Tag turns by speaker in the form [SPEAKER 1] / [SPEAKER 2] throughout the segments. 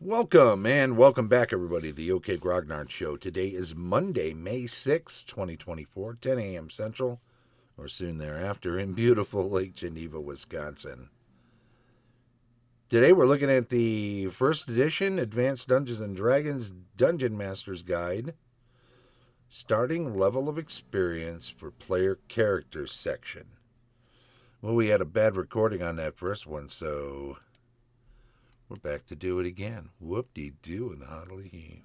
[SPEAKER 1] Welcome and welcome back, everybody, to the OK Grognard Show. Today is Monday, May 6, 2024, 10 a.m. Central, or soon thereafter, in beautiful Lake Geneva, Wisconsin. Today we're looking at the first edition Advanced Dungeons & Dragons Dungeon Master's Guide, starting level of experience for player characters section. Well, we had a bad recording on that first one, so we're back to do it again. Whoop-de-doo and hoddly-hee.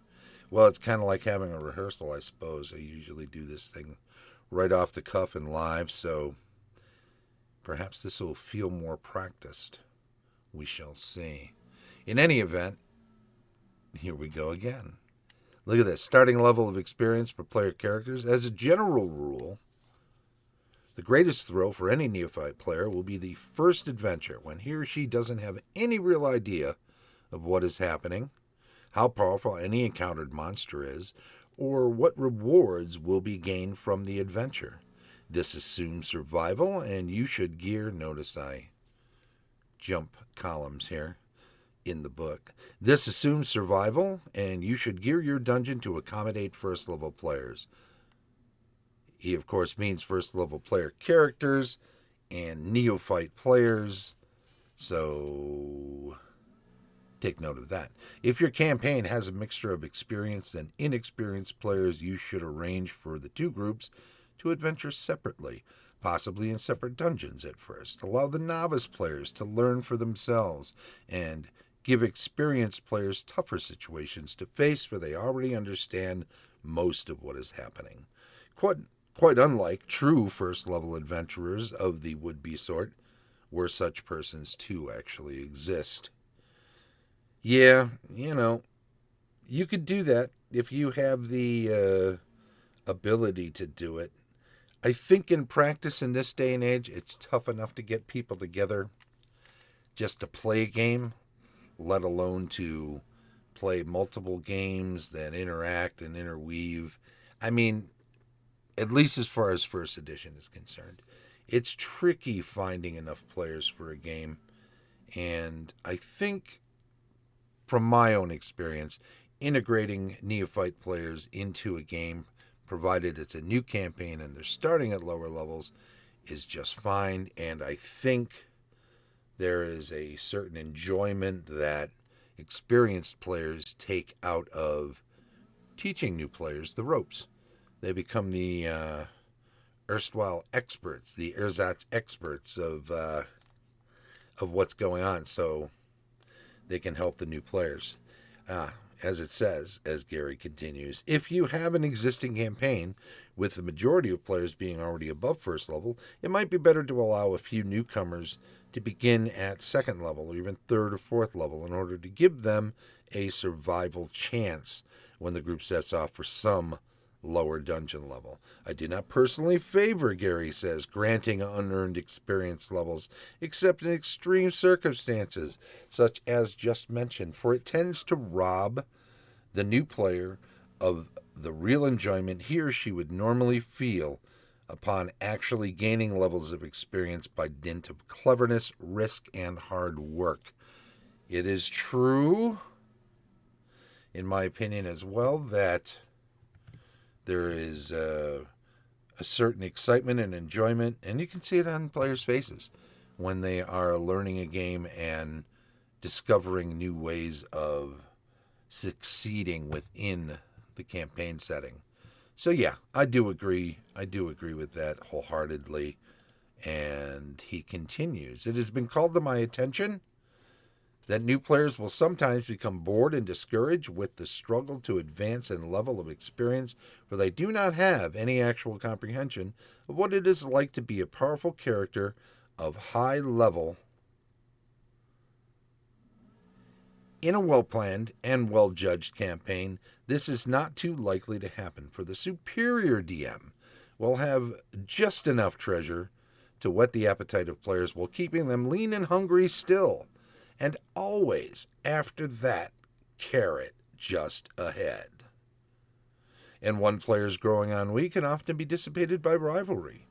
[SPEAKER 1] Well, it's kind of like having a rehearsal, I suppose. I usually do this thing right off the cuff and live, so perhaps this will feel more practiced. We shall see. In any event, here we go again. Look at this. Starting level of experience for player characters. As a general rule, the greatest thrill for any neophyte player will be the first adventure, when he or she doesn't have any real idea of what is happening, how powerful any encountered monster is, or what rewards will be gained from the adventure. This assumes survival, and you should gear, notice I jump columns here in the book. This assumes survival, and you should gear your dungeon to accommodate first level players. He, of course, means first level player characters and neophyte players, so take note of that. If your campaign has a mixture of experienced and inexperienced players, you should arrange for the two groups to adventure separately, possibly in separate dungeons at first. Allow the novice players to learn for themselves, and give experienced players tougher situations to face where they already understand most of what is happening. Quite unlike true first-level adventurers of the would-be sort, where such persons too actually exist. Yeah, you could do that if you have the ability to do it. I think in practice in this day and age, it's tough enough to get people together just to play a game, let alone to play multiple games that interact and interweave. I mean, at least as far as first edition is concerned, it's tricky finding enough players for a game. And I think, from my own experience, integrating neophyte players into a game, provided it's a new campaign and they're starting at lower levels, is just fine. And I think there is a certain enjoyment that experienced players take out of teaching new players the ropes. They become the erstwhile experts, the ersatz experts of what's going on, so they can help the new players. As it says, as Gary continues, if you have an existing campaign with the majority of players being already above first level, it might be better to allow a few newcomers to begin at second level or even third or fourth level in order to give them a survival chance when the group sets off for some lower dungeon level. I do not personally favor, Gary says, granting unearned experience levels, except in extreme circumstances, such as just mentioned, for it tends to rob the new player of the real enjoyment he or she would normally feel upon actually gaining levels of experience by dint of cleverness, risk, and hard work. It is true, in my opinion as well, that there is a certain excitement and enjoyment, and you can see it on players' faces when they are learning a game and discovering new ways of succeeding within the campaign setting. So yeah, I do agree with that wholeheartedly. And he continues, it has been called to my attention that new players will sometimes become bored and discouraged with the struggle to advance in level of experience, for they do not have any actual comprehension of what it is like to be a powerful character of high level in a well-planned and well-judged campaign. This is not too likely to happen, for the superior DM will have just enough treasure to whet the appetite of players while keeping them lean and hungry still. And always, after that, carrot just ahead. And one player's growing ennui can often be dissipated by rivalry,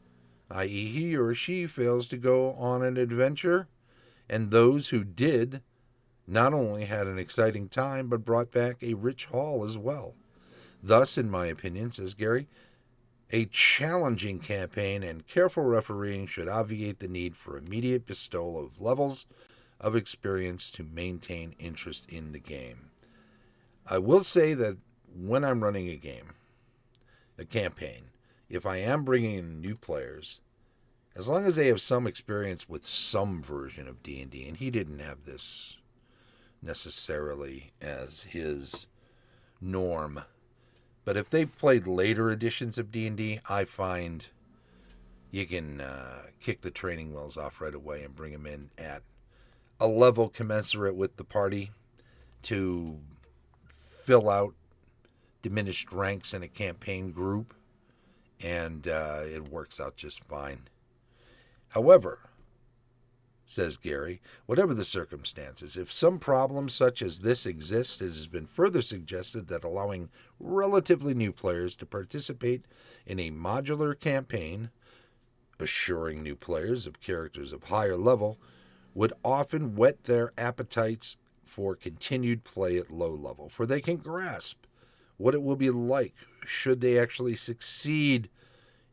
[SPEAKER 1] i.e., he or she fails to go on an adventure, and those who did not only had an exciting time, but brought back a rich haul as well. Thus, in my opinion, says Gary, a challenging campaign and careful refereeing should obviate the need for immediate bestowal of levels of experience to maintain interest in the game. I will say that when I'm running a game, a campaign, if I am bringing in new players, as long as they have some experience with some version of D&D, and he didn't have this necessarily as his norm, but if they've played later editions of D&D, I find you can kick the training wheels off right away and bring them in at a level commensurate with the party to fill out diminished ranks in a campaign group, and it works out just fine. However, says Gary, whatever the circumstances, if some problem such as this exists, it has been further suggested that allowing relatively new players to participate in a modular campaign, assuring new players of characters of higher level, would often whet their appetites for continued play at low level, for they can grasp what it will be like should they actually succeed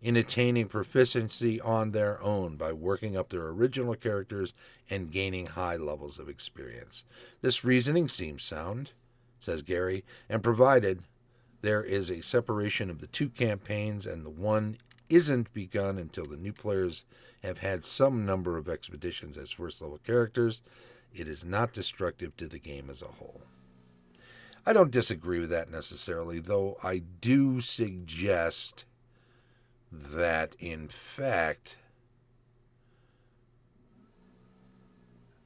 [SPEAKER 1] in attaining proficiency on their own by working up their original characters and gaining high levels of experience. This reasoning seems sound, says Gary, and provided there is a separation of the two campaigns and the one isn't begun until the new players have had some number of expeditions as first level characters, it is not destructive to the game as a whole. I don't disagree with that necessarily, though I do suggest that, in fact,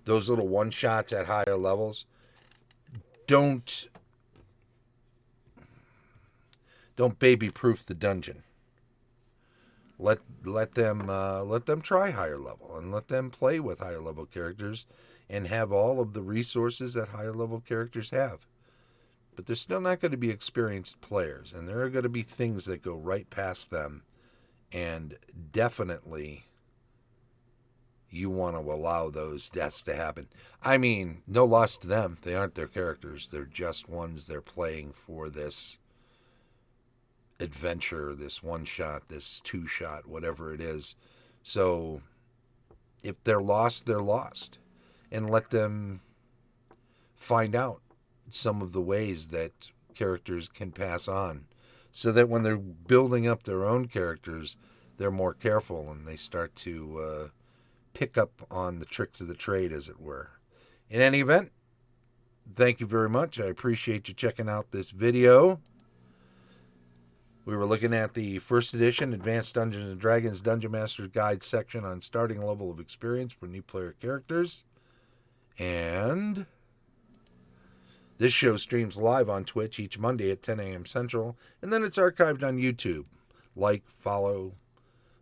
[SPEAKER 1] those little one-shots at higher levels don't baby-proof the dungeon. Let them try higher level and let them play with higher level characters and have all of the resources that higher level characters have. But they're still not going to be experienced players, and there are going to be things that go right past them. And definitely, you want to allow those deaths to happen. I mean, no loss to them. They aren't their characters. They're just ones they're playing for this adventure, this one-shot, this two-shot, whatever it is. So, if they're lost, they're lost. And let them find out some of the ways that characters can pass on, so that when they're building up their own characters, they're more careful and they start to pick up on the tricks of the trade, as it were. In any event, thank you very much. I appreciate you checking out this video. We were looking at the first edition Advanced Dungeons & Dragons Dungeon Master's Guide section on starting level of experience for new player characters. And this show streams live on Twitch each Monday at 10 a.m. Central, and then it's archived on YouTube. Like, follow,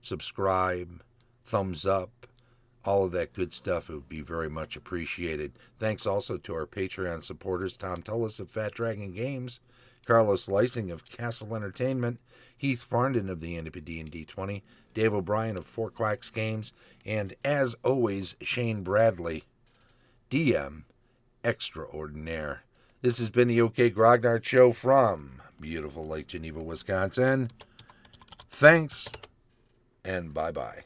[SPEAKER 1] subscribe, thumbs up, all of that good stuff. It would be very much appreciated. Thanks also to our Patreon supporters, Tom Tullis of Fat Dragon Games, Carlos Lysing of Castle Entertainment, Heath Farndon of the Independent D&D 20, Dave O'Brien of Quacks Games, and as always, Shane Bradley, DM Extraordinaire. This has been the OK Grognard Show from beautiful Lake Geneva, Wisconsin. Thanks, and bye-bye.